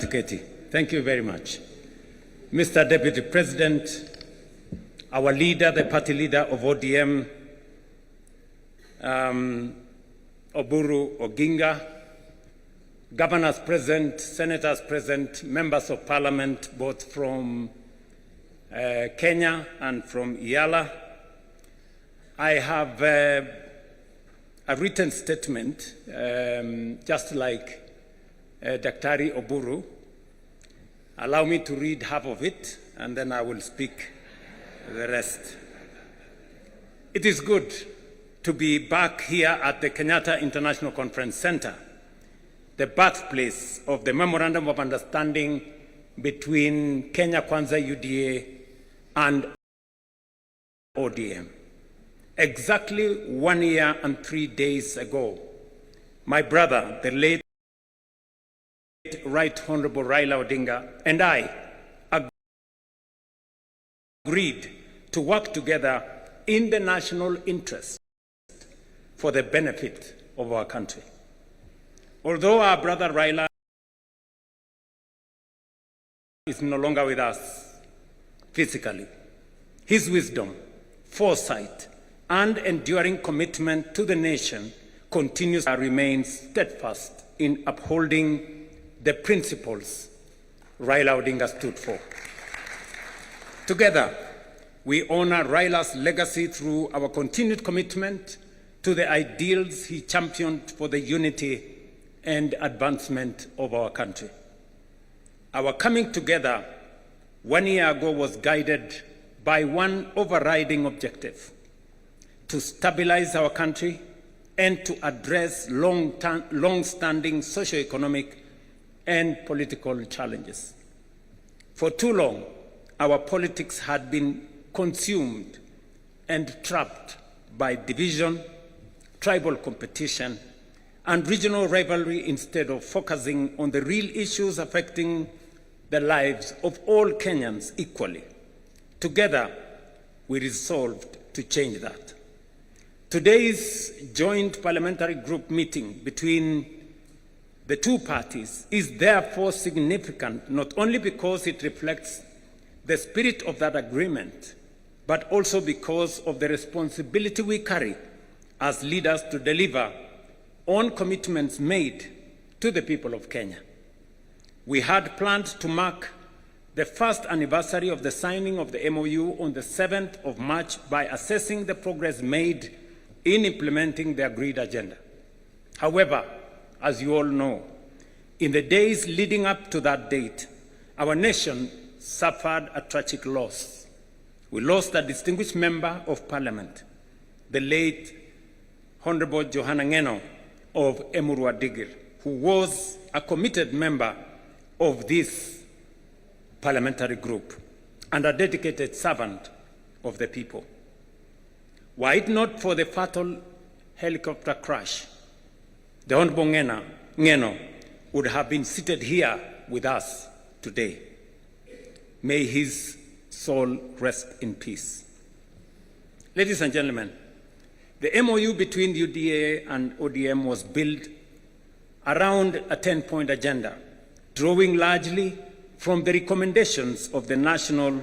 Thank you very much. Mr. Deputy President, our leader, the party leader of ODM, Oburu Oginga, governors present, senators present, members of parliament, both from Kenya and from Yala. I have a written statement, just like Daktari Oburu. Allow me to read half of it, and then I will speak the rest. It is good to be back here at the Kenyatta International Conference Center, the birthplace of the Memorandum of Understanding between Kenya Kwanza UDA and ODM. Exactly 1 year and 3 days ago, my brother, the late Right Honorable Raila Odinga, and I agreed to work together in the national interest for the benefit of our country. Although our brother Raila is no longer with us physically, his wisdom, foresight, and enduring commitment to the nation continues to remain steadfast in upholding the principles Raila Odinga stood for. Together, we honor Raila's legacy through our continued commitment to the ideals he championed for the unity and advancement of our country. Our coming together 1 year ago was guided by one overriding objective: to stabilize our country and to address long-standing socio-economic and political challenges. For too long, our politics had been consumed and trapped by division, tribal competition, and regional rivalry instead of focusing on the real issues affecting the lives of all Kenyans equally. Together, we resolved to change that. Today's joint parliamentary group meeting between the two parties is therefore significant, not only because it reflects the spirit of that agreement, but also because of the responsibility we carry as leaders to deliver on commitments made to the people of Kenya. We had planned to mark the first anniversary of the signing of the MOU on the 7th of March by assessing the progress made in implementing the agreed agenda. However, as you all know, in the days leading up to that date, our nation suffered a tragic loss. We lost a distinguished member of parliament, the late Honorable Johanna Ngeno of Emurua Digir, who was a committed member of this parliamentary group and a dedicated servant of the people. Were it not for the fatal helicopter crash, the Honorable Ngeno would have been seated here with us today. May his soul rest in peace. Ladies and gentlemen, the MOU between UDA and ODM was built around a 10-point agenda, drawing largely from the recommendations of the National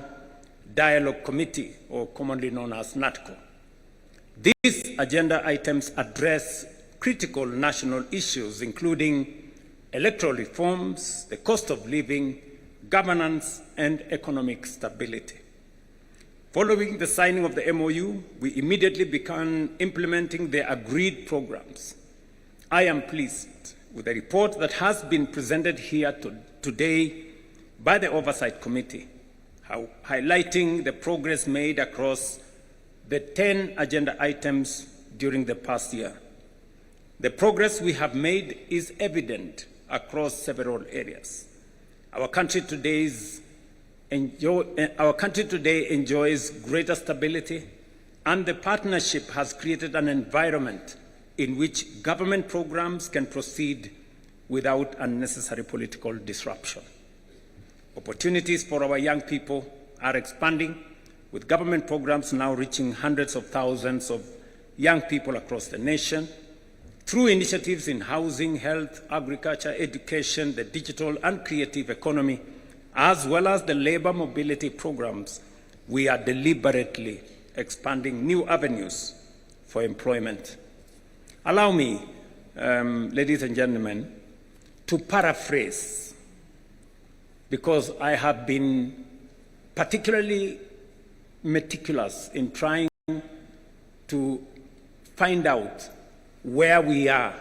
Dialogue Committee, or commonly known as NATCO. These agenda items address critical national issues, including electoral reforms, the cost of living, governance, and economic stability. Following the signing of the MOU, we immediately began implementing the agreed programs. I am pleased with the report that has been presented here today by the Oversight Committee, highlighting the progress made across the 10 agenda items during the past year. The progress we have made is evident across several areas. Our country today enjoys greater stability, and the partnership has created an environment in which government programs can proceed without unnecessary political disruption. Opportunities for our young people are expanding, with government programs now reaching hundreds of thousands of young people across the nation. through initiatives in housing, health, agriculture, education, the digital and creative economy, as well as the labor mobility programs, we are deliberately expanding new avenues for employment. Allow me, ladies and gentlemen, to paraphrase, because I have been particularly meticulous in trying to find out where we are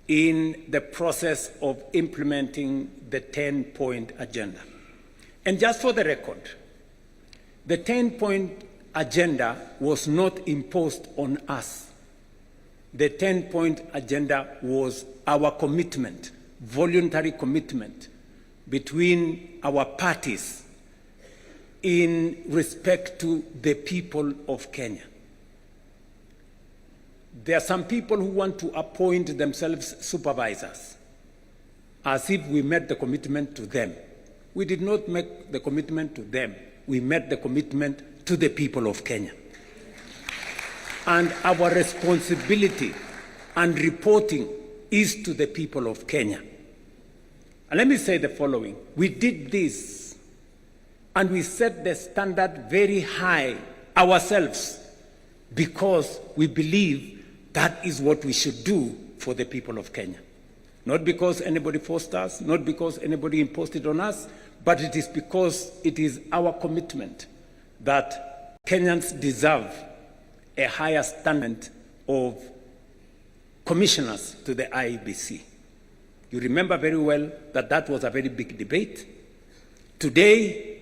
in the process of implementing the 10-point agenda. And just for the record, the 10-point agenda was not imposed on us. The 10-point agenda was our commitment, voluntary commitment between our parties in respect to the people of Kenya. There are some people who want to appoint themselves supervisors, as if we made the commitment to them. We did not make the commitment to them. We made the commitment to the people of Kenya. And our responsibility and reporting is to the people of Kenya. And let me say the following. We did this, and we set the standard very high ourselves, because we believe that is what we should do for the people of Kenya. Not because anybody forced us, not because anybody imposed it on us, but it is because it is our commitment that Kenyans deserve a higher standard of commissioners to the IEBC. You remember very well that that was a very big debate. Today,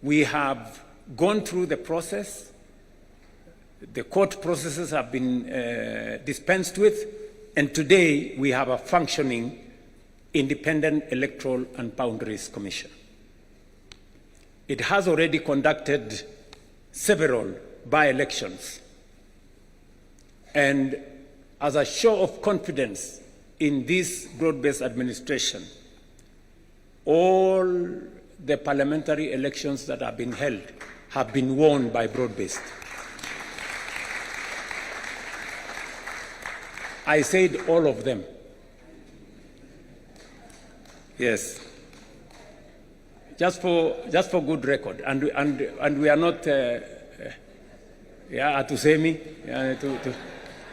we have gone through the process. The court processes have been dispensed with, and today we have a functioning Independent Electoral and Boundaries Commission. It has already conducted several by-elections, and as a show of confidence in this broad-based administration, all the parliamentary elections that have been held have been won by broad-based. I said all of them. Yes. Just for good record, and we are not Atusemi.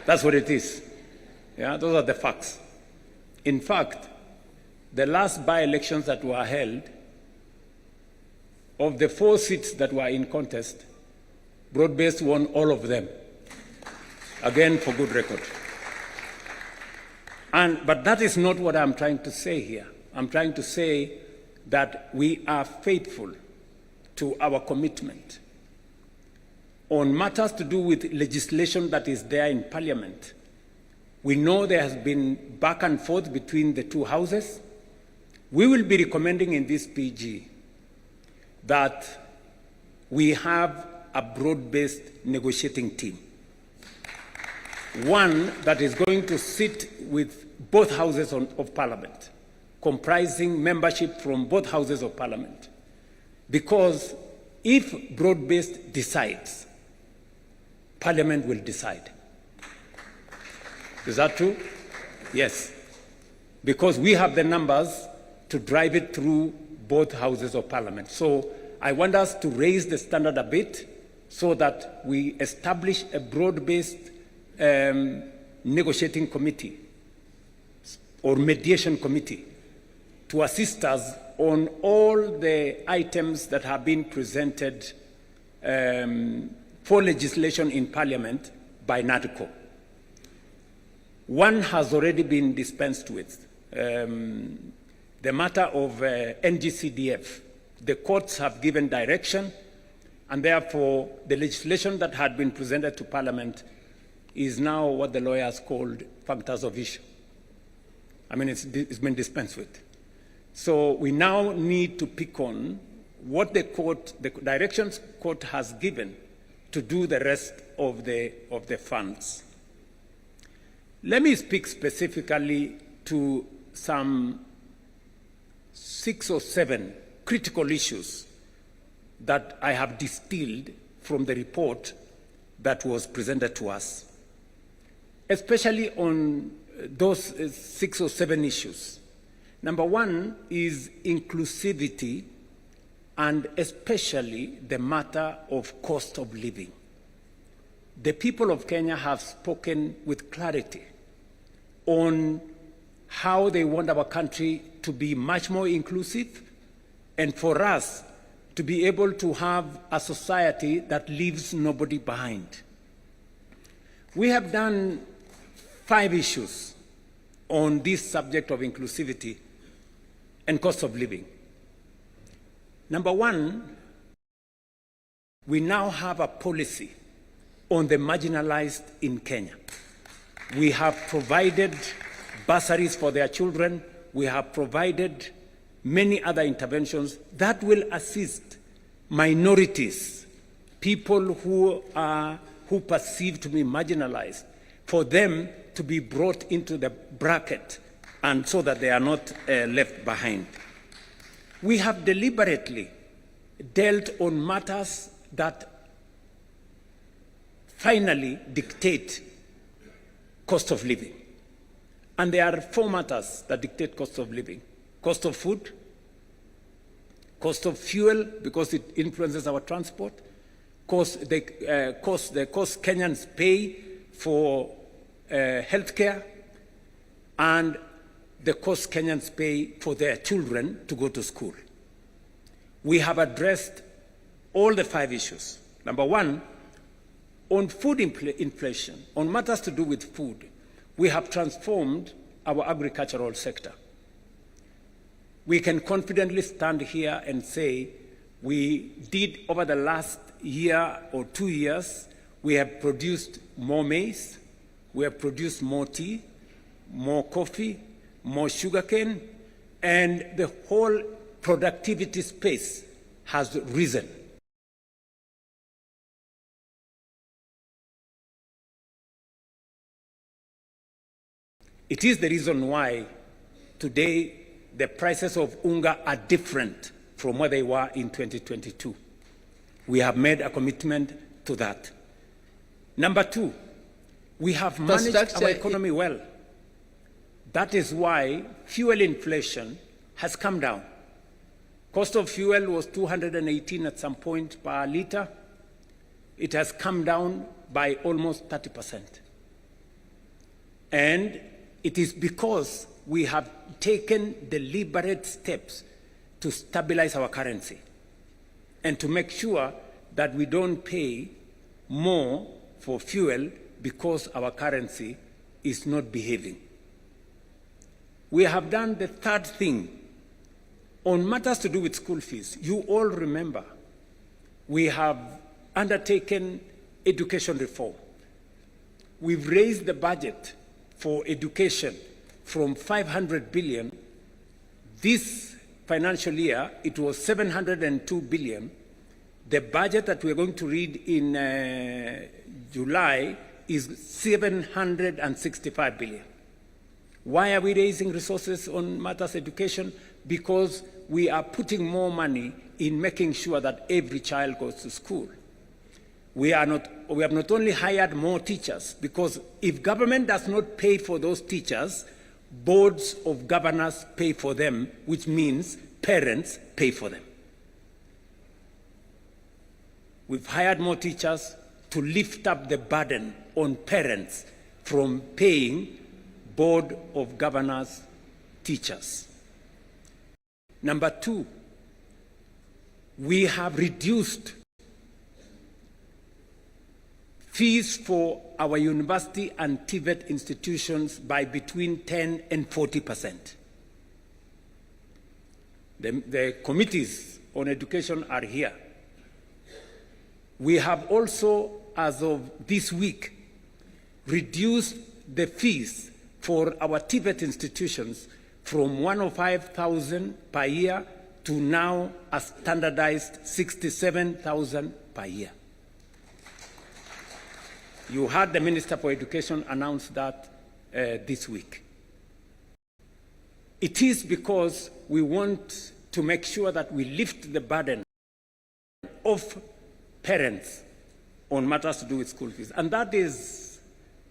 That's what it is. Yeah, those are the facts. In fact, the last by-elections that were held, of the 4 seats that were in contest, broad-based won all of them. Again, for good record. But that is not what I'm trying to say here. I'm trying to say that we are faithful to our commitment on matters to do with legislation that is there in Parliament. We know there has been back and forth between the two houses. We will be recommending in this PG that we have a broad-based negotiating team. One that is going to sit with both houses of Parliament, comprising membership from both houses of Parliament. Because if broad-based decides, Parliament will decide. Is that true? Yes. Because we have the numbers to drive it through both houses of Parliament. So I want us to raise the standard a bit so that we establish a broad-based negotiating committee or mediation committee to assist us on all the items that have been presented for legislation in Parliament by NADCO. One has already been dispensed with. The matter of NGCDF. The courts have given direction, and therefore the legislation that had been presented to Parliament is now what the lawyers called factors of issue. I mean, it's been dispensed with. So we now need to pick on what the directions court has given to do the rest of the funds. Let me speak specifically to some 6 or 7 critical issues that I have distilled from the report that was presented to us. especially on those 6 or 7 issues. Number one is inclusivity, and especially the matter of cost of living. The people of Kenya have spoken with clarity on how they want our country to be much more inclusive, and for us to be able to have a society that leaves nobody behind. We have done 5 issues on this subject of inclusivity and cost of living. Number one, we now have a policy on the marginalized in Kenya. We have provided bursaries for their children. We have provided many other interventions that will assist minorities, people who are perceived to be marginalized, for them to be brought into the bracket and so that they are not left behind. We have deliberately dealt on matters that finally dictate cost of living. And there are 4 matters that dictate cost of living: cost of food, cost of fuel, because it influences our transport, the cost Kenyans pay for healthcare, and the cost Kenyans pay for their children to go to school. We have addressed all the 5 issues. Number one, on food inflation, on matters to do with food, we have transformed our agricultural sector. We can confidently stand here and say we did, over the last year or 2 years, we have produced more maize, we have produced more tea, more coffee, more sugarcane, and the whole productivity space has risen. It is the reason why today the prices of unga are different from what they were in 2022. We have made a commitment to that. Number two, we have managed our economy well. That is why fuel inflation has come down. Cost of fuel was 218 at some point per liter. It has come down by almost 30%. And it is because we have taken deliberate steps to stabilize our currency and to make sure that we don't pay more for fuel because our currency is not behaving. We have done the third thing on matters to do with school fees. You all remember we have undertaken education reform. We've raised the budget for education from 500 billion. This financial year, it was 702 billion. The budget that we're going to read in July is 765 billion. Why are we raising resources on matters education? Because we are putting more money in making sure that every child goes to school. We have not only hired more teachers, because if government does not pay for those teachers, boards of governors pay for them, which means parents pay for them. We've hired more teachers to lift up the burden on parents from paying board of governors teachers. Number two, we have reduced fees for our university and TVET institutions by between 10 and 40%. The committees on education are here. We have also, as of this week, reduced the fees for our TVET institutions from 105,000 per year to now a standardized 67,000 per year. You heard the Minister for Education announce that this week. It is because we want to make sure that we lift the burden of parents on matters to do with school fees. And that is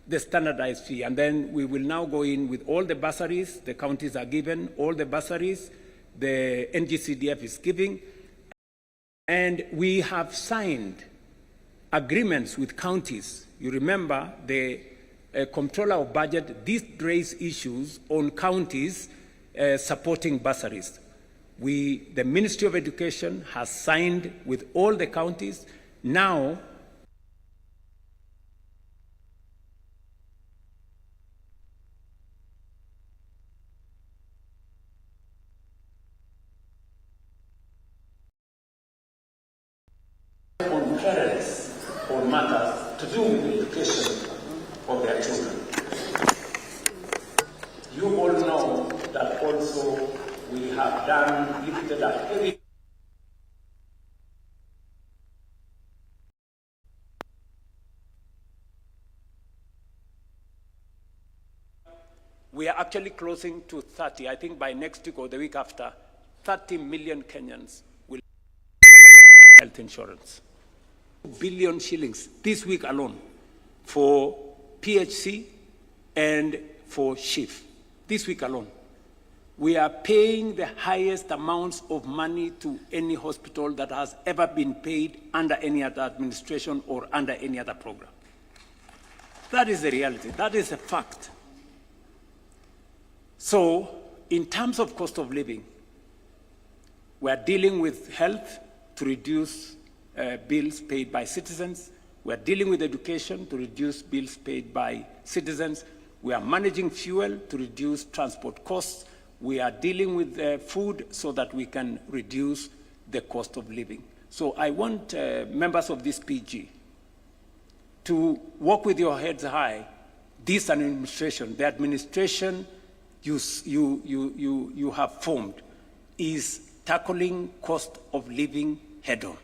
the standardized fee. And then we will now go in with all the bursaries. The counties are given all the bursaries the NGCDF is giving. And we have signed agreements with counties. You remember the Comptroller of Budget did raise issues on counties supporting bursaries. The Ministry of Education has signed with all the counties. Now, on parents or matters to do with the education of their children. You all know that also we have lifted a heavy we are actually closing to 30. I think by next week or the week after, 30 million Kenyans will have health insurance. 2 billion shillings this week alone for PHC and for SHIF. This week alone. We are paying the highest amounts of money to any hospital that has ever been paid under any other administration or under any other program. That is the reality. That is a fact. So, in terms of cost of living, we are dealing with health to reduce bills paid by citizens. We are dealing with education to reduce bills paid by citizens. We are managing fuel to reduce transport costs. We are dealing with food so that we can reduce the cost of living. So I want members of this PG to walk with your heads high. This administration, the administration you have formed, is tackling cost of living head on.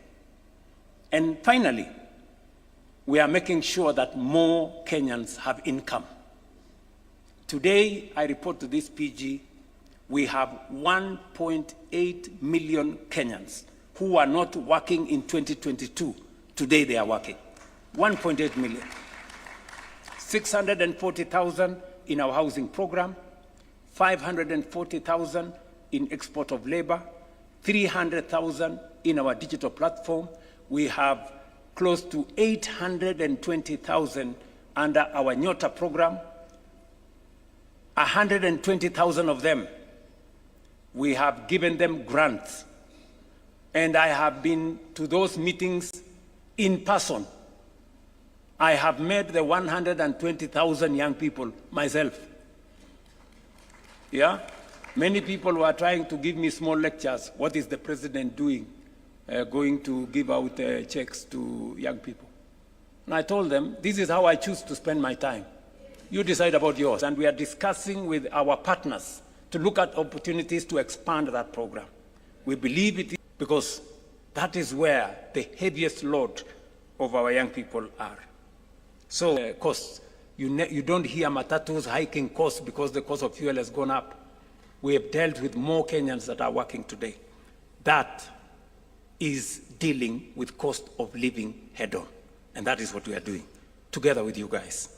And finally, we are making sure that more Kenyans have income. Today, I report to this PG, we have 1.8 million Kenyans who are not working in 2022. Today they are working. 1.8 million. 640,000 in our housing program, 540,000 in export of labor, 300,000 in our digital platform. We have close to 820,000 under our Nyota program. 120,000 of them, we have given them grants. And I have been to those meetings in person. I have met the 120,000 young people myself. Yeah? Many people were trying to give me small lectures. What is the president doing? Going to give out checks to young people. And I told them, this is how I choose to spend my time. You decide about yours. And we are discussing with our partners to look at opportunities to expand that program. We believe it is because that is where the heaviest load of our young people are. So costs, you don't hear matatus hiking costs because the cost of fuel has gone up. We have dealt with more Kenyans that are working today. That is dealing with cost of living head on. And that is what we are doing together with you guys.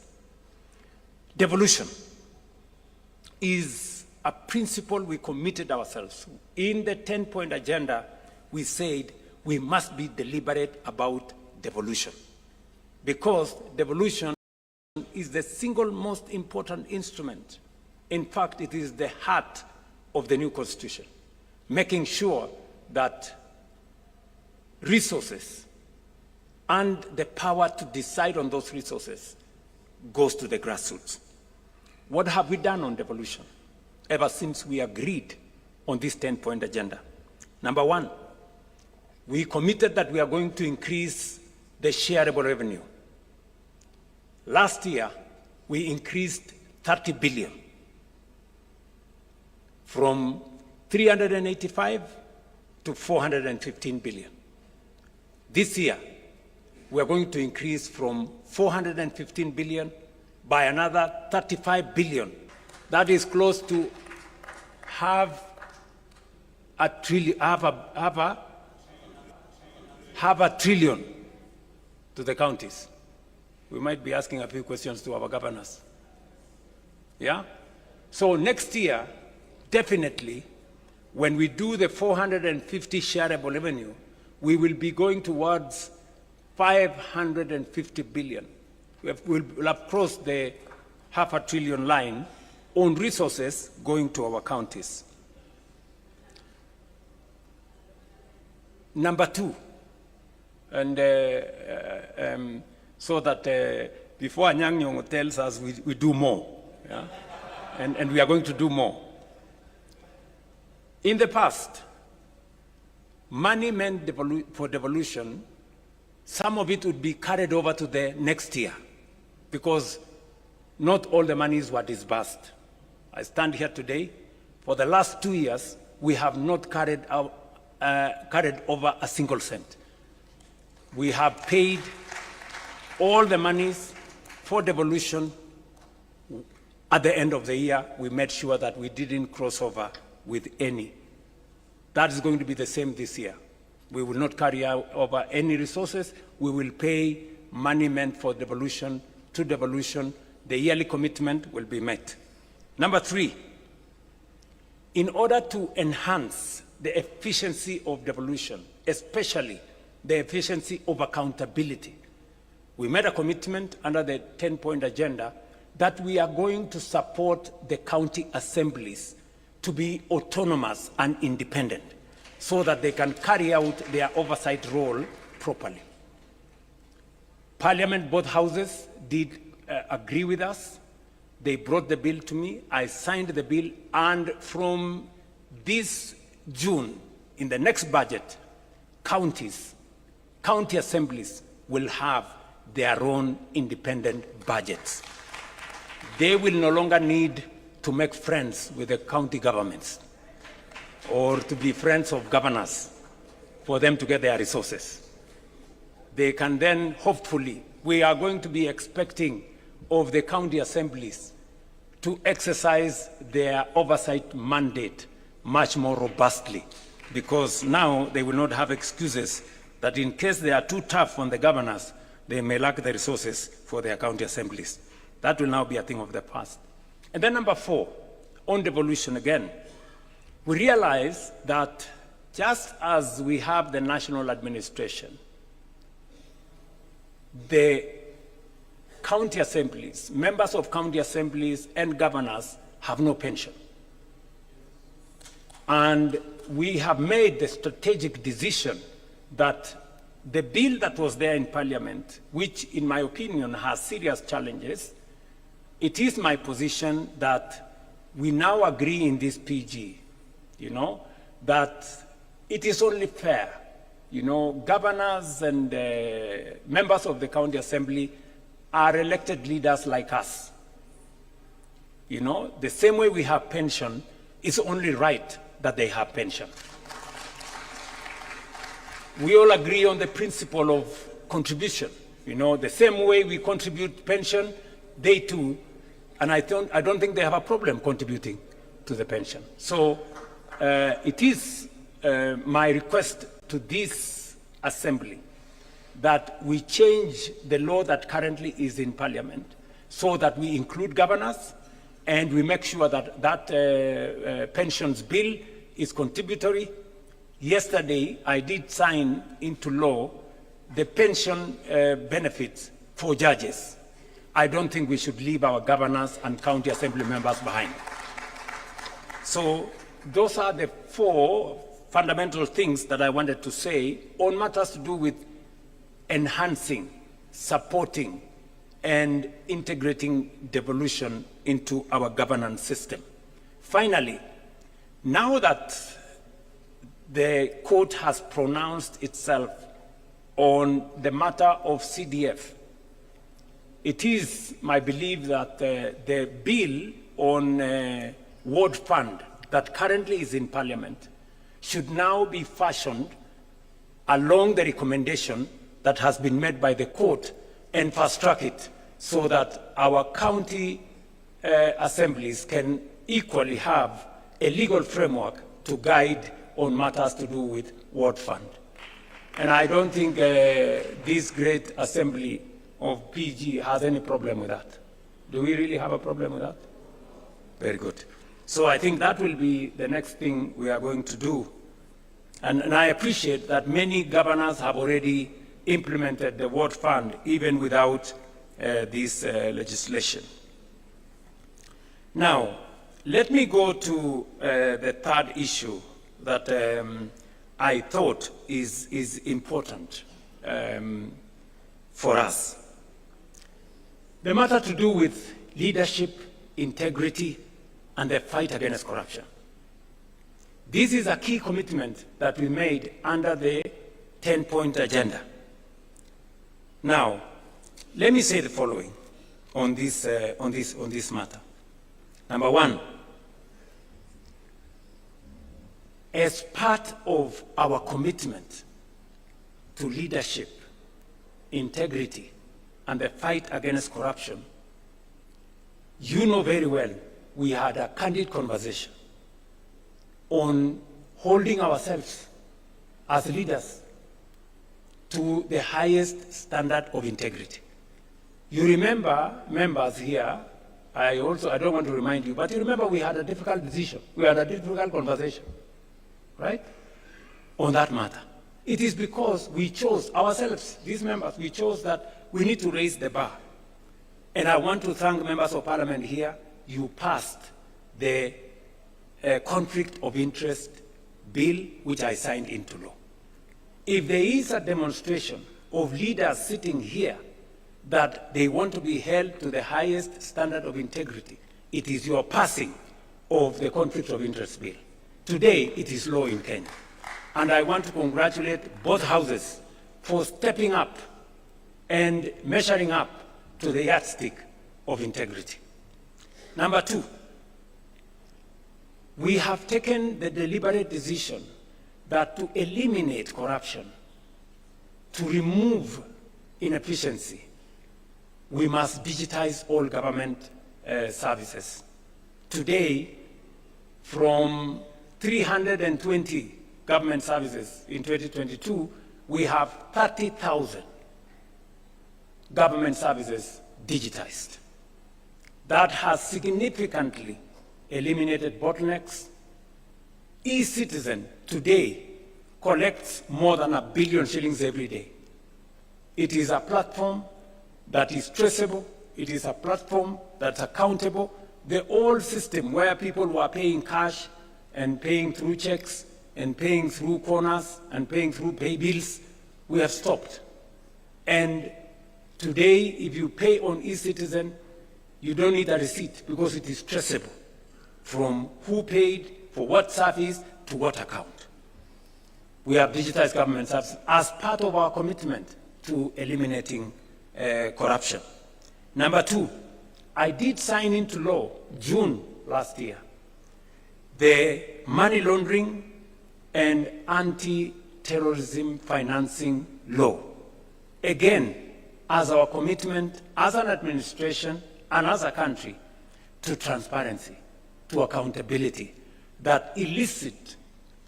Devolution is a principle we committed ourselves. In the 10-point agenda, we said we must be deliberate about devolution, because devolution is the single most important instrument. In fact, it is the heart of the new constitution, making sure that resources and the power to decide on those resources goes to the grassroots. What have we done on devolution ever since we agreed on this 10-point agenda? Number one, we committed that we are going to increase the shareable revenue. Last year, we increased 30 billion from 385 to 415 billion. This year, we are going to increase from 415 billion by another 35 billion. That is close to half a trillion to the counties. we might be asking a few questions to our governors. Yeah? So next year, definitely, when we do the 450 shareable revenue, we will be going towards 550 billion. We'll have crossed the $500 billion line on resources going to our counties. Number two, and so that before Anyang' Nyong'o tells us we do more, yeah? and we are going to do more. In the past, money meant for devolution, some of it would be carried over to the next year because not all the monies were disbursed. I stand here today, for the last 2 years, we have not carried over a single cent. We have paid all the monies for devolution. At the end of the year, we made sure that we didn't cross over with any. That is going to be the same this year. We will not carry over any resources. We will pay money meant for devolution to devolution. The yearly commitment will be met. Number three, in order to enhance the efficiency of devolution, especially the efficiency of accountability, we made a commitment under the 10-point agenda that we are going to support the county assemblies to be autonomous and independent so that they can carry out their oversight role properly. Parliament, both houses, did agree with us. They brought the bill to me. I signed the bill, and from this June, in the next budget, county assemblies will have their own independent budgets. They will no longer need to make friends with the county governments or to be friends of governors for them to get their resources. They can then, hopefully, we are going to be expecting of the county assemblies to exercise their oversight mandate much more robustly, because now they will not have excuses that in case they are too tough on the governors, they may lack the resources for their county assemblies. That will now be a thing of the past. And then number four, on devolution again, we realize that just as we have the national administration, the county assemblies, members of county assemblies and governors have no pension. And we have made the strategic decision that the bill that was there in Parliament, which in my opinion has serious challenges, it is my position that we now agree in this PG, that it is only fair, governors and members of the county assembly are elected leaders like us. The same way we have pension, it's only right that they have pension. We all agree on the principle of contribution. The same way we contribute pension, they too, and I don't think they have a problem contributing to the pension. So it is my request to this assembly that we change the law that currently is in Parliament so that we include governors and we make sure that that pensions bill is contributory. Yesterday, I did sign into law the pension benefits for judges. I don't think we should leave our governors and county assembly members behind. So those are the four fundamental things that I wanted to say on matters to do with enhancing, supporting, and integrating devolution into our governance system. Finally, now that the court has pronounced itself on the matter of CDF, it is my belief that the bill on ward fund that currently is in Parliament should now be fashioned along the recommendation that has been made by the court and fast-track it so that our county assemblies can equally have a legal framework to guide on matters to do with ward fund. And I don't think this great assembly of PG has any problem with that. Do we really have a problem with that? Very good. So I think that will be the next thing we are going to do. And I appreciate that many governors have already implemented the Ward Fund even without this legislation. Now, let me go to the third issue that I thought is important for us. The matter to do with leadership, integrity, and the fight against corruption. This is a key commitment that we made under the 10-point agenda. Now, let me say the following on this matter. Number one, as part of our commitment to leadership, integrity, and the fight against corruption, you know very well we had a candid conversation on holding ourselves as leaders to the highest standard of integrity. You remember, members here, I don't want to remind you, but you remember we had a difficult decision. We had a difficult conversation, right, on that matter. It is because we chose ourselves, these members, we chose that we need to raise the bar. And I want to thank members of parliament here. You passed the conflict of interest bill, which I signed into law. If there is a demonstration of leaders sitting here that they want to be held to the highest standard of integrity, it is your passing of the conflict of interest bill. Today, it is law in Kenya. And I want to congratulate both houses for stepping up and measuring up to the yardstick of integrity. Number two, we have taken the deliberate decision that to eliminate corruption, to remove inefficiency, we must digitize all government services. Today, from 320 government services in 2022, we have 30,000 government services digitized. That has significantly eliminated bottlenecks. E-Citizen today collects more than 1 billion shillings every day. It is a platform that is traceable. It is a platform that's accountable. The old system where people were paying cash and paying through checks and paying through corners and paying through pay bills, we have stopped. And today, if you pay on E-Citizen, you don't need a receipt because it is traceable from who paid, for what service, to what account. We have digitized government services as part of our commitment to eliminating corruption. Number two, I did sign into law, June last year, the money laundering and anti-terrorism financing law. Again, as our commitment as an administration and as a country to transparency, to accountability, that illicit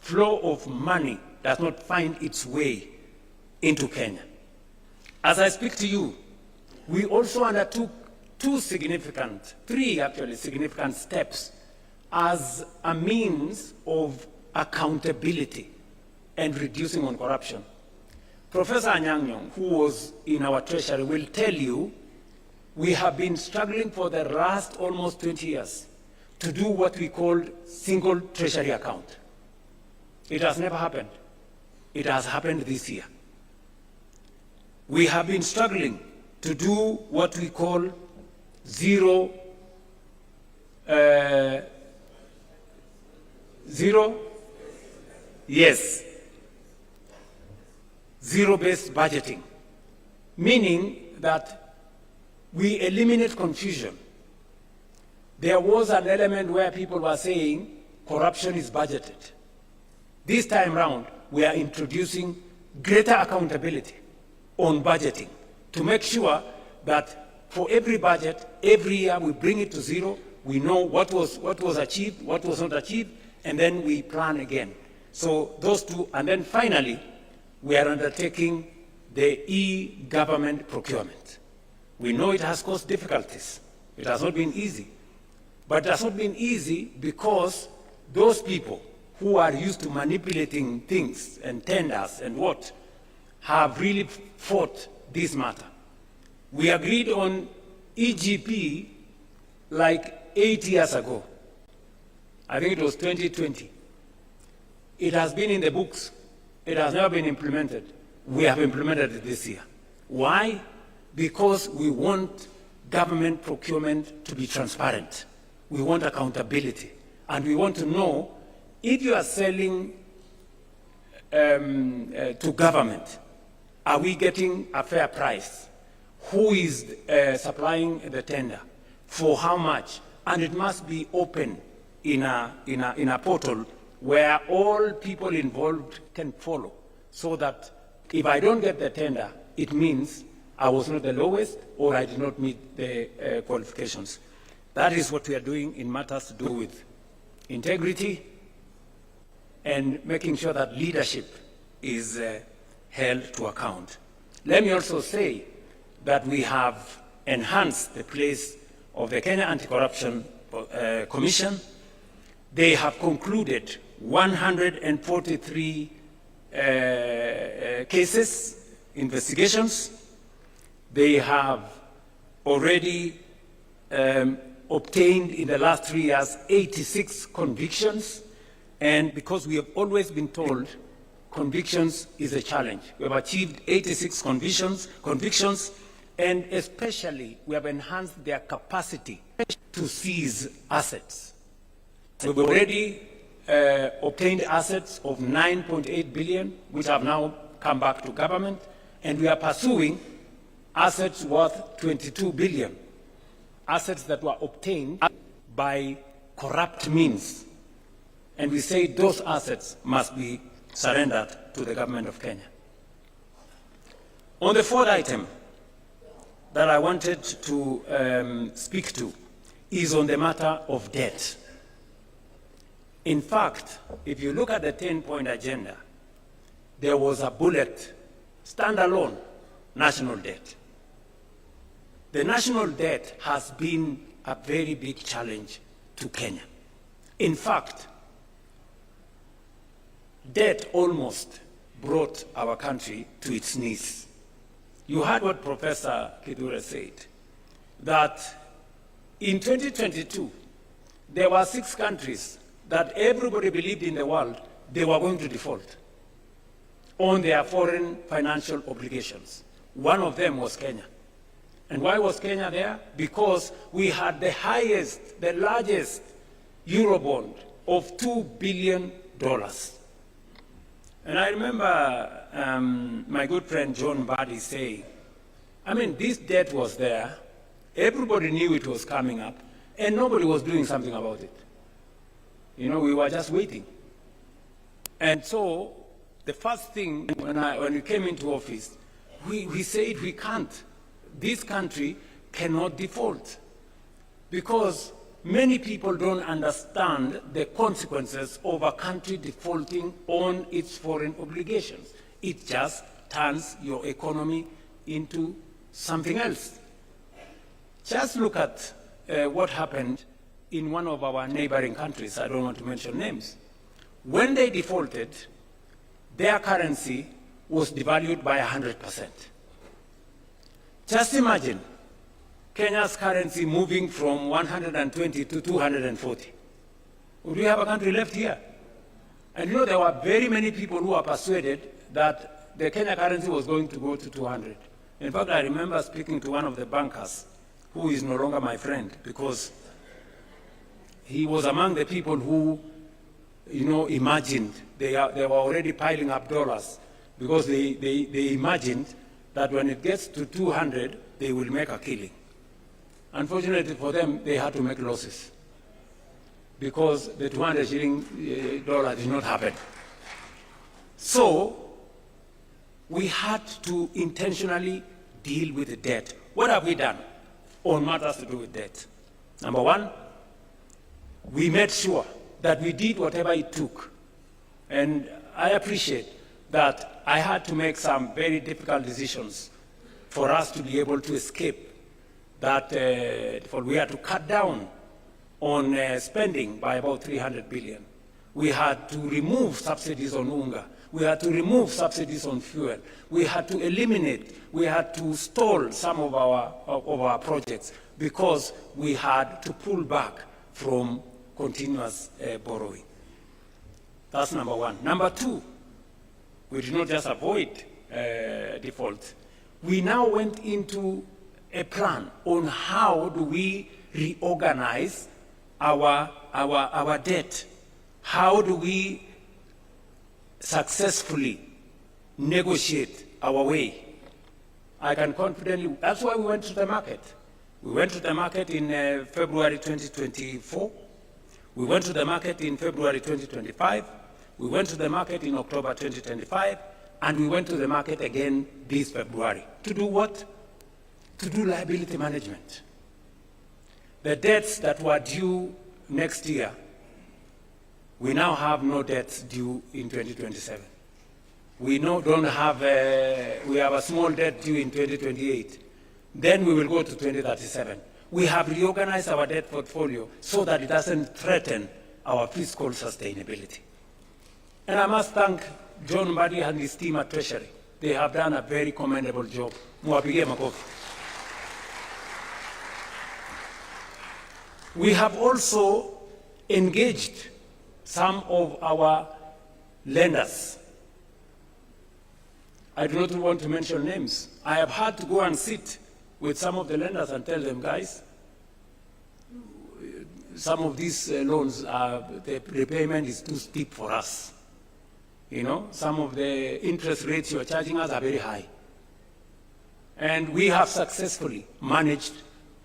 flow of money does not find its way into Kenya. As I speak to you, we also undertook three significant steps as a means of accountability and reducing on corruption. Professor Anyang', who was in our treasury, will tell you we have been struggling for the last almost 20 years to do what we call single treasury account. It has never happened. It has happened this year. We have been struggling to do what we call zero-based budgeting, meaning that we eliminate confusion. There was an element where people were saying corruption is budgeted. This time round, we are introducing greater accountability on budgeting to make sure that for every budget, every year we bring it to zero, we know what was achieved, what was not achieved, and then we plan again. So those two, and then finally, we are undertaking the e-government procurement. We know it has caused difficulties. It has not been easy. But it has not been easy because those people who are used to manipulating things and tenders and what have really fought this matter. We agreed on EGP like 8 years ago. I think it was 2020. It has been in the books. It has never been implemented. We have implemented it this year. Why? Because we want government procurement to be transparent. We want accountability. And we want to know if you are selling to government, are we getting a fair price? Who is supplying the tender? For how much? And it must be open in a portal where all people involved can follow, so that if I don't get the tender, it means I was not the lowest or I did not meet the qualifications. That is what we are doing in matters to do with integrity and making sure that leadership is held to account. Let me also say that we have enhanced the place of the Kenya Anti-Corruption Commission. They have concluded 143 cases, investigations. They have already obtained in the last 3 years 86 convictions. And because we have always been told convictions is a challenge, we have achieved 86 convictions, and especially we have enhanced their capacity to seize assets. We've already obtained assets of 9.8 billion, which have now come back to government, and we are pursuing assets worth 22 billion, assets that were obtained by corrupt means. And we say those assets must be surrendered to the government of Kenya. On the fourth item that I wanted to speak to is on the matter of debt. In fact, if you look at the 10-point agenda, there was a bullet, standalone, national debt. The national debt has been a very big challenge to Kenya. In fact, debt almost brought our country to its knees. You heard what Professor Kidure said, that in 2022, there were 6 countries that everybody believed in the world they were going to default on their foreign financial obligations. One of them was Kenya. And why was Kenya there? Because we had the highest, the largest Eurobond of $2 billion. And I remember my good friend John Badi saying, I mean, this debt was there, everybody knew it was coming up, and nobody was doing something about it. You know, we were just waiting. And so the first thing when we came into office, we said we can't. This country cannot default, because many people don't understand the consequences of a country defaulting on its foreign obligations. It just turns your economy into something else. Just look at what happened in one of our neighboring countries. I don't want to mention names. When they defaulted, their currency was devalued by 100%. Just imagine Kenya's currency moving from 120 to 240. Would we have a country left here? And you know, there were very many people who were persuaded that the Kenya currency was going to go to 200. In fact, I remember speaking to one of the bankers, who is no longer my friend, because he was among the people who, you know, imagined, they were already piling up dollars, because they imagined that when it gets to 200, they will make a killing. Unfortunately for them, they had to make losses, because the 200 shilling dollar did not happen. So we had to intentionally deal with the debt. What have we done on matters to do with debt? Number one, we made sure that we did whatever it took. And I appreciate that I had to make some very difficult decisions for us to be able to escape that we had to cut down on spending by about 300 billion. We had to remove subsidies on unga. We had to remove subsidies on fuel. We had to eliminate, we had to stall some of our projects because we had to pull back from continuous borrowing. That's number one. Number two, we did not just avoid default. We now went into a plan on how do we reorganize our debt. How do we successfully negotiate our way? I can confidently, that's why we went to the market. We went to the market in February 2024. We went to the market in February 2025. We went to the market in October 2025. And we went to the market again this February. To do what? To do liability management. The debts that were due next year, we now have no debts due in 2027. We don't have we have a small debt due in 2028. Then we will go to 2037. We have reorganized our debt portfolio so that it doesn't threaten our fiscal sustainability. And I must thank John Mbadi and his team at Treasury. They have done a very commendable job. Mwapigie makofi. We have also engaged some of our lenders. I do not want to mention names. I have had to go and sit with some of the lenders and tell them, guys, some of these loans, the repayment is too steep for us. You know, some of the interest rates you are charging us are very high. And we have successfully managed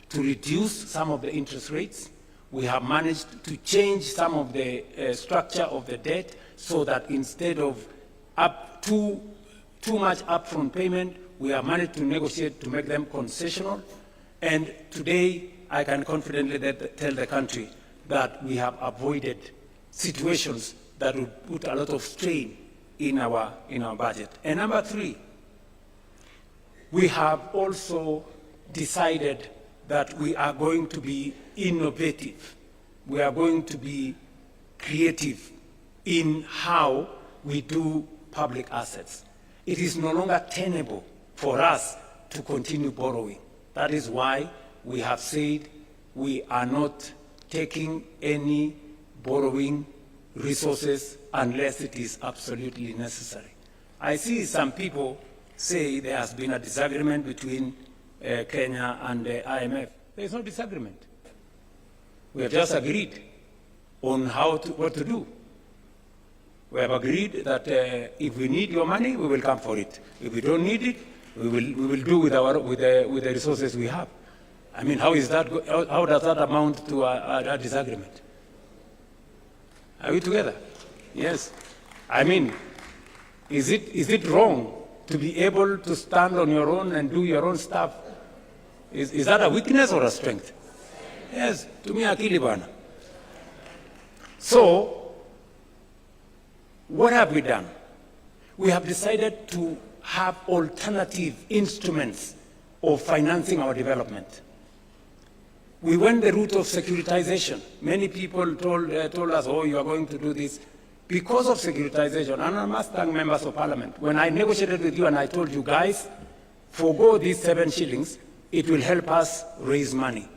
to reduce some of the interest rates. We have managed to change some of the structure of the debt so that instead of too much upfront payment, we have managed to negotiate to make them concessional. And today, I can confidently tell the country that we have avoided situations that would put a lot of strain in our budget. And number three, we have also decided that we are going to be innovative. We are going to be creative in how we do public assets. It is no longer tenable for us to continue borrowing. That is why we have said we are not taking any borrowing resources unless it is absolutely necessary. I see some people say there has been a disagreement between Kenya and the IMF. There is no disagreement. We have just agreed on what to do. We have agreed that if we need your money, we will come for it. If we don't need it, we will do with the resources we have. I mean, how does that amount to a disagreement? Are we together? Yes. I mean, is it wrong to be able to stand on your own and do your own stuff? Is that a weakness or a strength? Yes, to me, akili bana. So, what have we done? We have decided to have alternative instruments of financing our development. We went the route of securitization. Many people told us, oh, you are going to do this. Because of securitization, and I must thank members of parliament, when I negotiated with you and I told you guys, forgo these 7 shillings, it will help us raise money.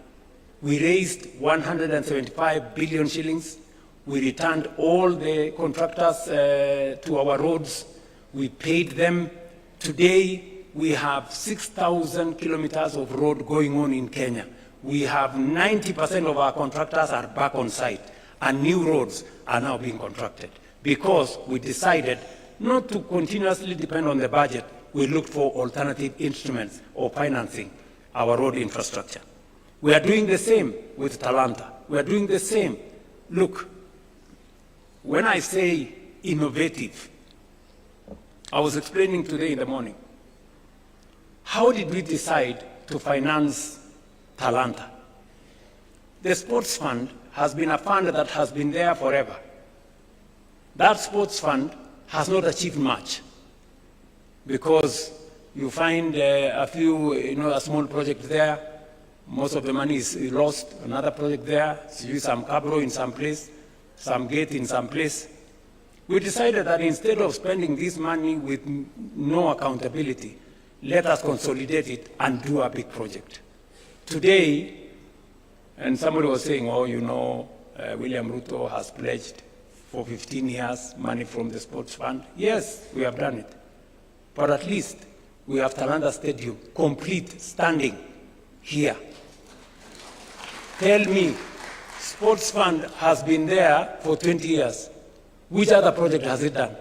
We raised 175 billion shillings. We returned all the contractors to our roads. We paid them. Today, we have 6,000 kilometers of road going on in Kenya. We have 90% of our contractors are back on site, and new roads are now being contracted because we decided not to continuously depend on the budget. We looked for alternative instruments of financing our road infrastructure. We are doing the same with Talanta. We are doing the same. Look, when I say innovative, I was explaining today in the morning, how did we decide to finance Talanta? The sports fund has been a fund that has been there forever. That sports fund has not achieved much because you find a few, a small project there, Most of the money is lost. Another project there, some cabro in some place, some gate in some place. We decided that instead of spending this money with no accountability, let us consolidate it and do a big project. Today, and somebody was saying, oh, you know, William Ruto has pledged for 15 years money from the sports fund. Yes, we have done it. But at least we have Talanda Stadium, complete, standing here. Tell me, sports fund has been there for 20 years. Which other project has it done?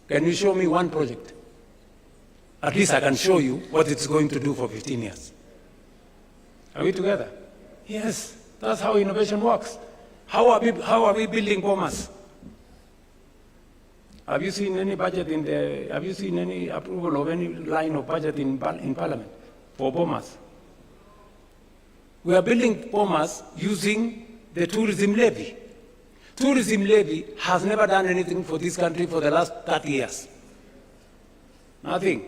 Can you show me one project? At least I can show you what it's going to do for 15 years. Are we together? Yes, that's how innovation works. How are we building Bomas? Have you seen any budget have you seen any approval of any line of budget in Parliament for Bomas? We are building Bomas using the tourism levy. Tourism levy has never done anything for this country for the last 30 years. Nothing.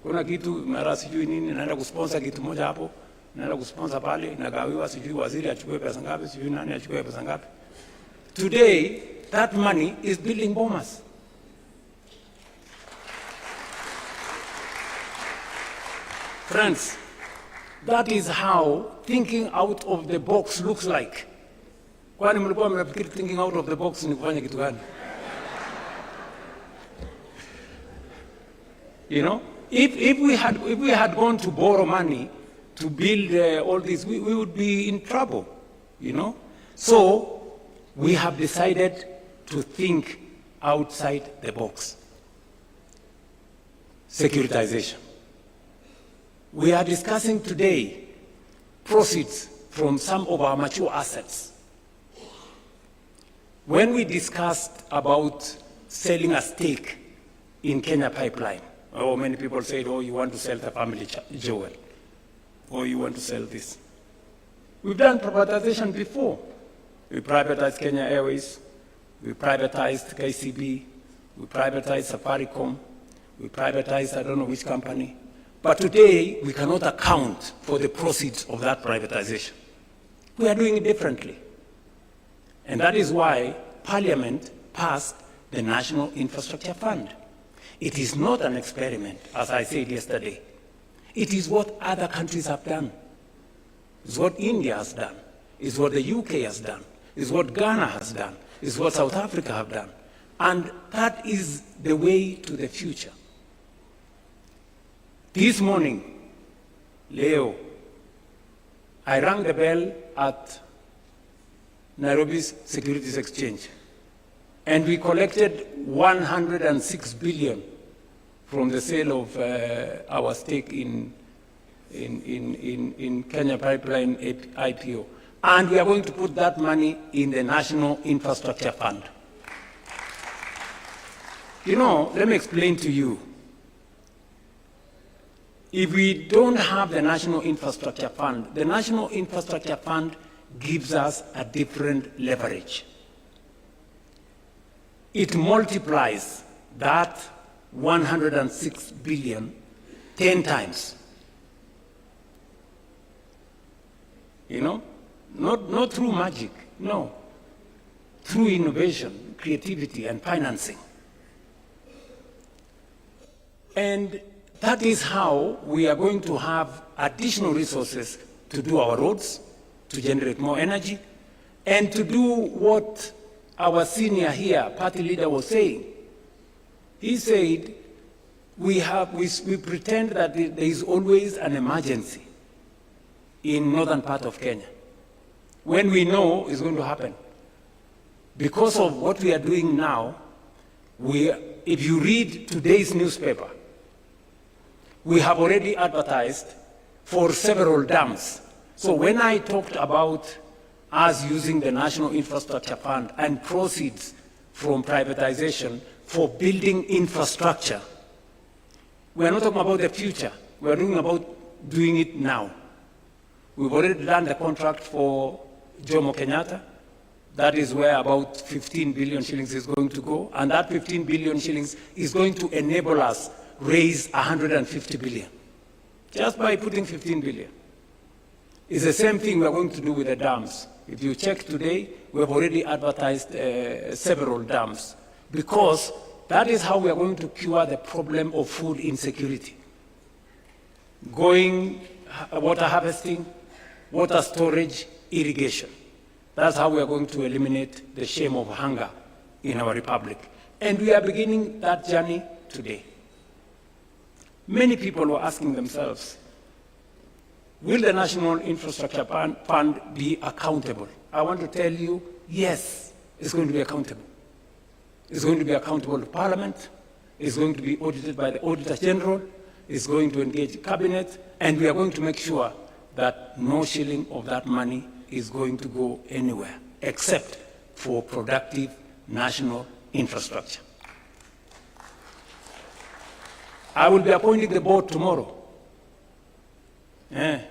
Kuna kitu mara sijui nini, naenda kusponsor kitu moja hapo, naenda kusponsor pale, nagawiwa sijui waziri achukue pesa ngapi, sijui nani achukue pesa ngapi. Today, that money is building Bomas. Friends, that is how thinking out of the box looks like. Kwani mlikuwa mnafikiri thinking out of the box ni kufanya kitu gani? You know, if we had gone to borrow money to build all this, we would be in trouble, you know. So we have decided to think outside the box. Securitization. We are discussing today proceeds from some of our mature assets. When we discussed about selling a stake in Kenya Pipeline, oh, many people said, oh, you want to sell the family jewel, or you want to sell this. We've done privatization before. We privatized Kenya Airways, we privatized KCB, we privatized Safaricom, we privatized I don't know which company. But today, we cannot account for the proceeds of that privatization. We are doing it differently. And that is why Parliament passed the National Infrastructure Fund. It is not an experiment, as I said yesterday. It is what other countries have done. It's what India has done. It's what the UK has done. It's what Ghana has done. It's what South Africa have done. And that is the way to the future. This morning, Leo, I rang the bell at Nairobi's Securities Exchange, and we collected 106 billion from the sale of our stake in Kenya Pipeline IPO. And we are going to put that money in the National Infrastructure Fund. You know, let me explain to you. If we don't have the National Infrastructure Fund, the National Infrastructure Fund gives us a different leverage. It multiplies that 106 billion 10 times. You know, not through magic, no. Through innovation, creativity, and financing. And that is how we are going to have additional resources to do our roads, to generate more energy, and to do what our senior here, party leader, was saying. He said, we pretend that there is always an emergency in northern part of Kenya, when we know it's going to happen. Because of what we are doing now, if you read today's newspaper, we have already advertised for several dams. So when I talked about us using the National Infrastructure Fund and proceeds from privatization for building infrastructure, we are not talking about the future. We are talking about doing it now. We've already done the contract for Jomo Kenyatta. That is where about 15 billion shillings is going to go. And that 15 billion shillings is going to enable us raise 150 billion, just by putting 15 billion. It's the same thing we are going to do with the dams. If you check today, we have already advertised several dams, because that is how we are going to cure the problem of food insecurity. Water harvesting, water storage, irrigation. That's how we are going to eliminate the shame of hunger in our republic. And we are beginning that journey today. Many people were asking themselves, will the National Infrastructure Fund be accountable? I want to tell you, yes, it's going to be accountable. It's going to be accountable to Parliament. It's going to be audited by the Auditor General. It's going to engage Cabinet. And we are going to make sure that no shilling of that money is going to go anywhere except for productive national infrastructure. I will be appointing the board tomorrow. The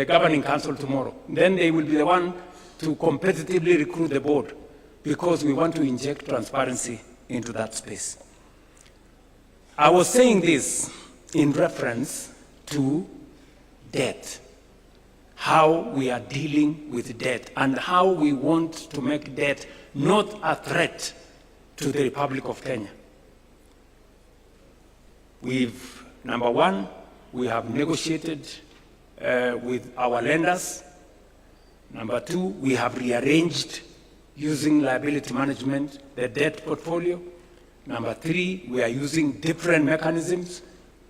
governing council tomorrow. Then they will be the one to competitively recruit the board, because we want to inject transparency into that space. I was saying this in reference to debt, how we are dealing with debt, and how we want to make debt not a threat to the Republic of Kenya. Number one, we have negotiated with our lenders. Number two, we have rearranged, using liability management, the debt portfolio. Number three, we are using different mechanisms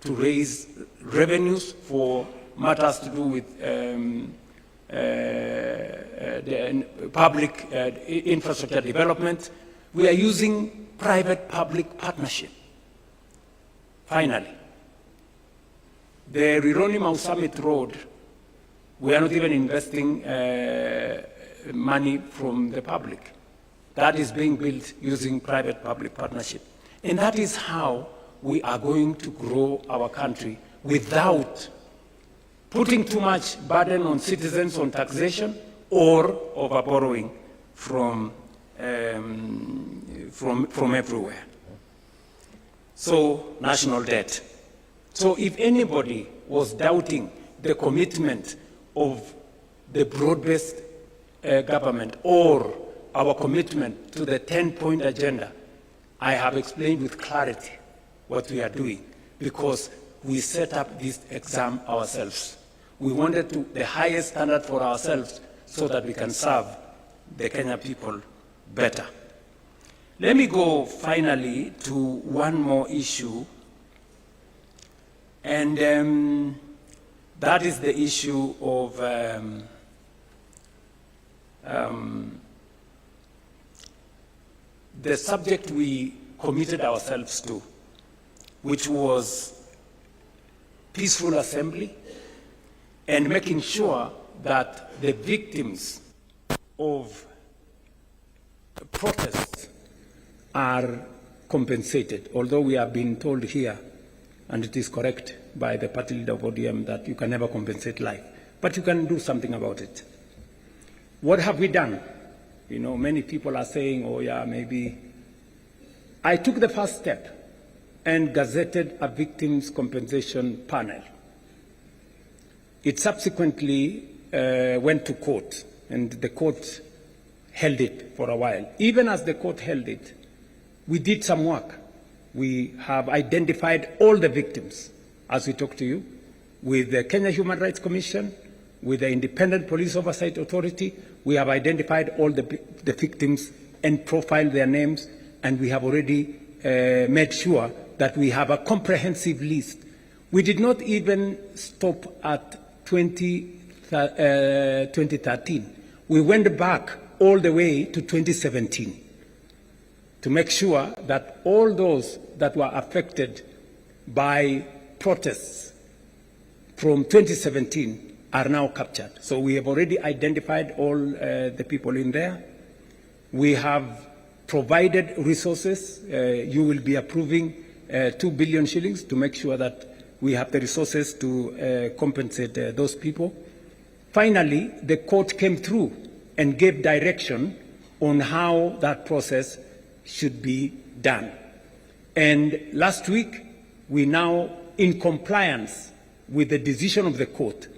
to raise revenues for matters to do with the public infrastructure development. We are using private-public partnership. Finally, the Rironi-Mau Summit Road, we are not even investing money from the public. That is being built using private-public partnership. And that is how we are going to grow our country without putting too much burden on citizens on taxation or over borrowing from everywhere. So, national debt. So if anybody was doubting the commitment of the broad-based government or our commitment to the 10-point agenda, I have explained with clarity what we are doing, because we set up this exam ourselves. We wanted the highest standard for ourselves so that we can serve the Kenya people better. Let me go finally to one more issue, and that is the issue of the subject we committed ourselves to, which was peaceful assembly and making sure that the victims of protests are compensated, although we have been told here, and it is correct by the party leader of ODM, that you can never compensate life, but you can do something about it. What have we done? You know, many people are saying, oh yeah, maybe. I took the first step and gazetted a victims' compensation panel. It subsequently went to court, and the court held it for a while. Even as the court held it, we did some work. We have identified all the victims, as we talk to you, with the Kenya Human Rights Commission, with the Independent Police Oversight Authority. We have identified all the victims and profiled their names, and we have already made sure that we have a comprehensive list. We did not even stop at 2013. We went back all the way to 2017 to make sure that all those that were affected by protests from 2017 are now captured. So we have already identified all the people in there. We have provided resources. You will be approving 2 billion shillings to make sure that we have the resources to compensate those people. Finally, the court came through and gave direction on how that process should be done. And last week, we now, in compliance with the decision of the court,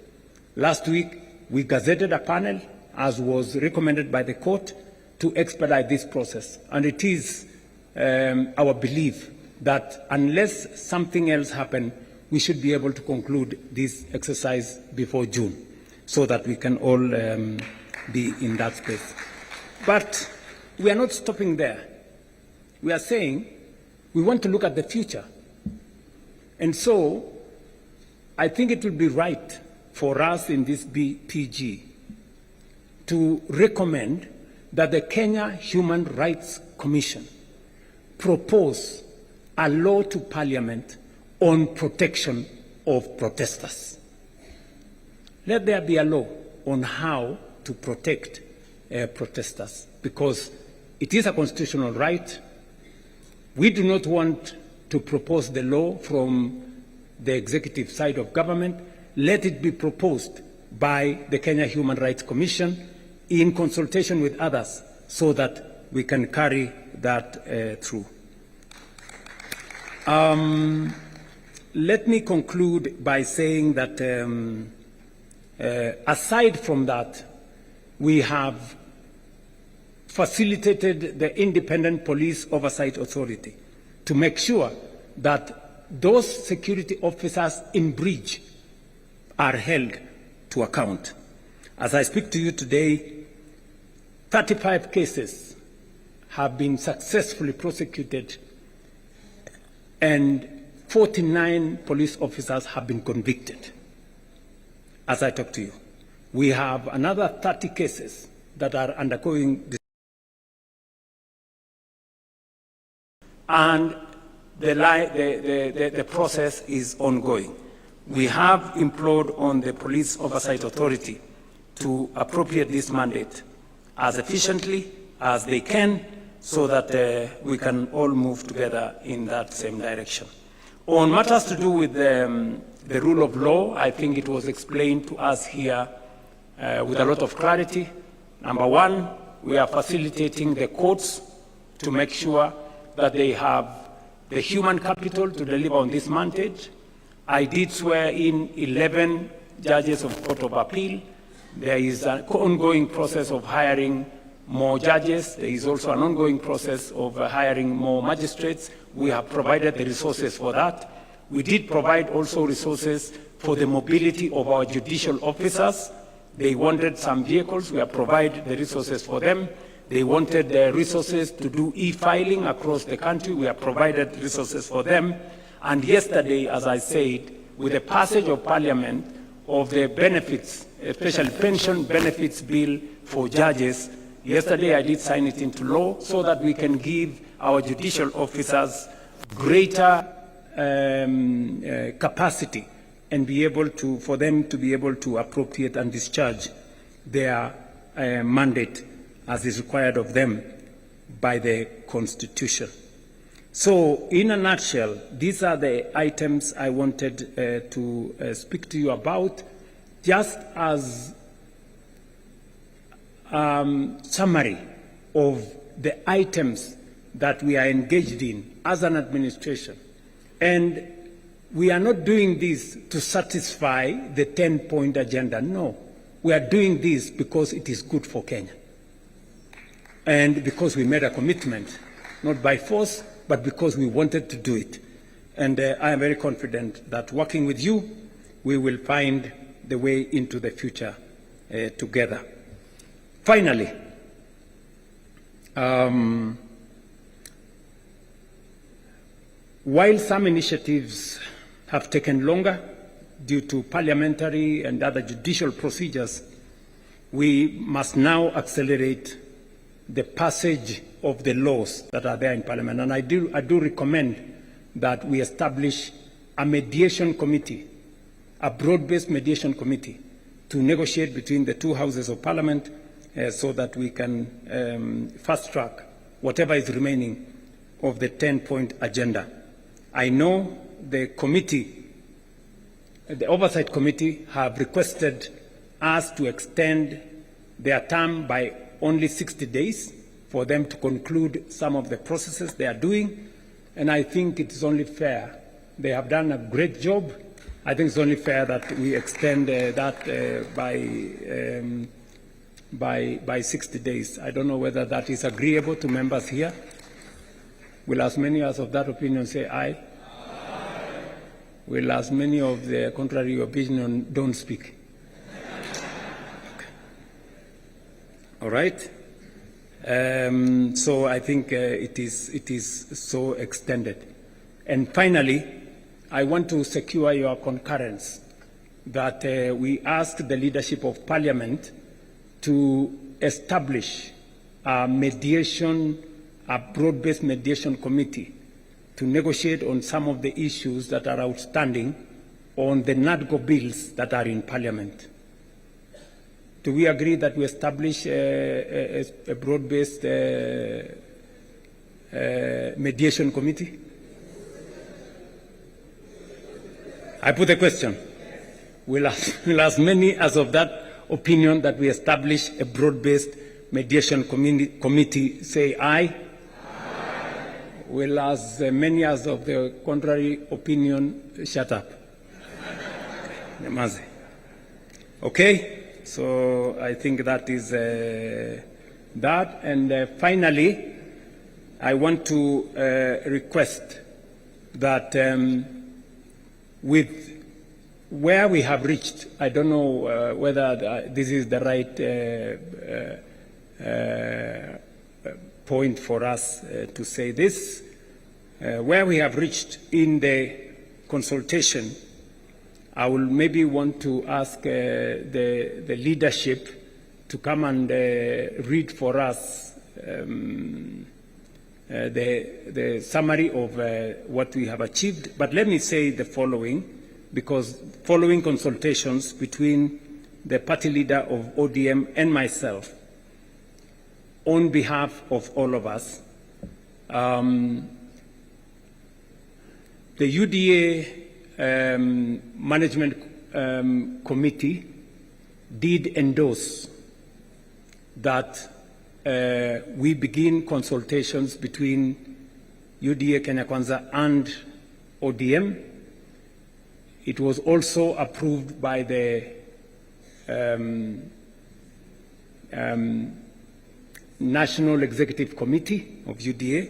Last week, we gazetted a panel, as was recommended by the court, to expedite this process. And it is our belief that unless something else happens, we should be able to conclude this exercise before June, so that we can all be in that space. But we are not stopping there. We are saying we want to look at the future. And so I think it would be right for us in this BPG to recommend that the Kenya Human Rights Commission propose a law to Parliament on protection of protesters. Let there be a law on how to protect protesters, because it is a constitutional right. We do not want to propose the law from the executive side of government. Let it be proposed by the Kenya Human Rights Commission in consultation with others, so that we can carry that through. Let me conclude by saying that aside from that, we have facilitated the Independent Police Oversight Authority to make sure that those security officers in breach are held to account. As I speak to you today, 35 cases have been successfully prosecuted and 49 police officers have been convicted. As I talk to you, we have another 30 cases that are undergoing this, and the process is ongoing. We have implored on the Police Oversight Authority to appropriate this mandate as efficiently as they can, so that we can all move together in that same direction. On matters to do with the rule of law, I think it was explained to us here with a lot of clarity. Number one, we are facilitating the courts to make sure that they have the human capital to deliver on this mandate. I did swear in 11 judges of Court of Appeal. There is an ongoing process of hiring more judges. There is also an ongoing process of hiring more magistrates. We have provided the resources for that. We did provide also resources for the mobility of our judicial officers. They wanted some vehicles. We have provided the resources for them. They wanted the resources to do e-filing across the country. We have provided resources for them. And yesterday, as I said, with the passage of Parliament of the benefits, especially pension benefits bill for judges, yesterday I did sign it into law so that we can give our judicial officers greater capacity and be able to, for them to be able to appropriate and discharge their mandate as is required of them by the Constitution. So, in a nutshell, these are the items I wanted to speak to you about, just as summary of the items that we are engaged in as an administration. And we are not doing this to satisfy the 10-point agenda. No, we are doing this because it is good for Kenya. And because we made a commitment, not by force, but because we wanted to do it. And I am very confident that working with you, we will find the way into the future together. Finally, while some initiatives have taken longer due to parliamentary and other judicial procedures, we must now accelerate the passage of the laws that are there in Parliament. And I do recommend that we establish a mediation committee, a broad-based mediation committee, to negotiate between the two houses of Parliament so that we can fast-track whatever is remaining of the 10-point agenda. I know the committee, the Oversight Committee, have requested us to extend their term by only 60 days for them to conclude some of the processes they are doing, and I think it is only fair. They have done a great job, I think it's only fair that we extend that by 60 days. I don't know whether that is agreeable to members here. Will as many as of that opinion say aye? Aye. Will as many of the contrary opinion don't speak? Okay. All right. So I think it is so extended. And finally, I want to secure your concurrence that we ask the leadership of Parliament to establish a broad-based mediation committee to negotiate on some of the issues that are outstanding on the NADGO bills that are in Parliament. Do we agree that we establish a broad-based mediation committee? I put a question. Will as many as of that opinion that we establish a broad-based mediation committee say aye? Aye. Will as many as of the contrary opinion shut up? Okay, so I think that is that. And finally, I want to request that with where we have reached, I don't know whether this is the right point for us to say this. Where we have reached in the consultation, I will maybe want to ask the leadership to come and read for us the summary of what we have achieved. But let me say the following, because following consultations between the party leader of ODM and myself, on behalf of all of us, the UDA Management Committee did endorse that we begin consultations between UDA Kenya Kwanza and ODM. It was also approved by the National Executive Committee of UDA,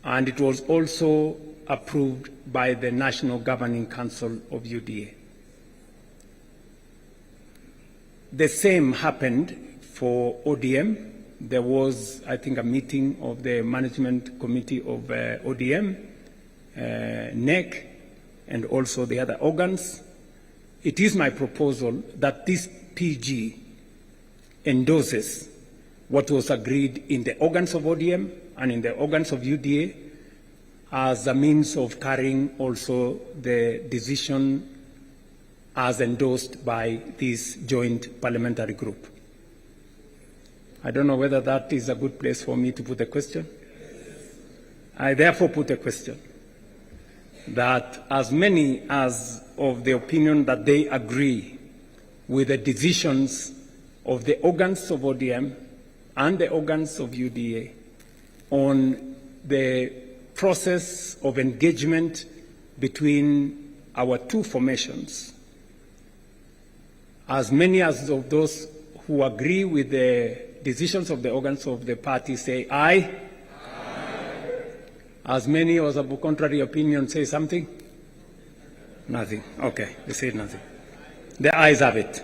and it was also approved by the National Governing Council of UDA. The same happened for ODM. There was, I think, a meeting of the Management Committee of ODM, NEC, and also the other organs. It is my proposal that this PG endorses what was agreed in the organs of ODM and in the organs of UDA as a means of carrying also the decision as endorsed by this joint parliamentary group. I don't know whether that is a good place for me to put a question. I therefore put a question that as many as of the opinion that they agree with the decisions of the organs of ODM and the organs of UDA on the process of engagement between our two formations, as many as of those who agree with the decisions of the organs of the party say aye. Aye. As many as of contrary opinion say something? Nothing. Okay, they say nothing. The ayes have it.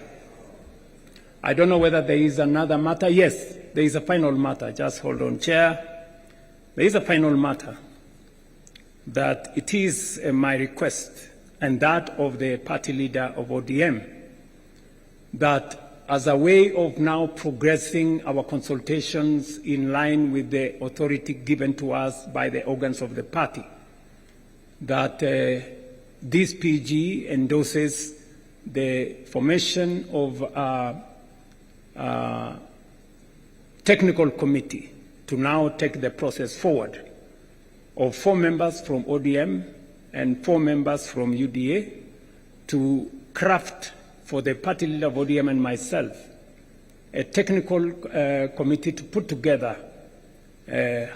I don't know whether there is another matter. Yes, there is a final matter. Just hold on, Chair. There is a final matter that it is my request and that of the party leader of ODM that as a way of now progressing our consultations in line with the authority given to us by the organs of the party, that this PG endorses the formation of a technical committee to now take the process forward of 4 members from ODM and 4 members from UDA to craft for the party leader of ODM and myself a technical committee to put together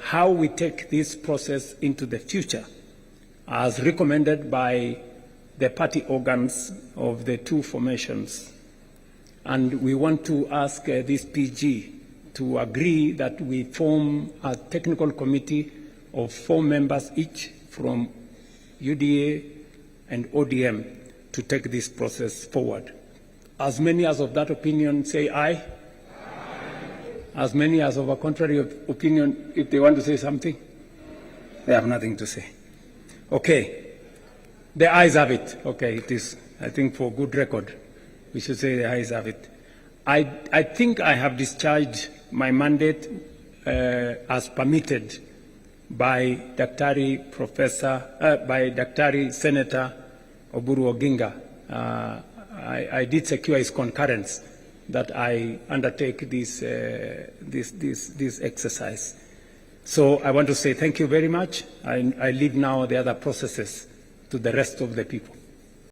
how we take this process into the future as recommended by the party organs of the two formations. And we want to ask this PG to agree that we form a technical committee of 4 members each from UDA and ODM to take this process forward. As many as of that opinion say aye. Aye. As many as of a contrary opinion, if they want to say something, they have nothing to say. Okay. The ayes have it. Okay, it is, I think, for good record, we should say the ayes have it. I think I have discharged my mandate as permitted by Daktari Senator Oburu Oginga. I did secure his concurrence that I undertake this exercise. So I want to say thank you very much. I leave now the other processes to the rest of the people.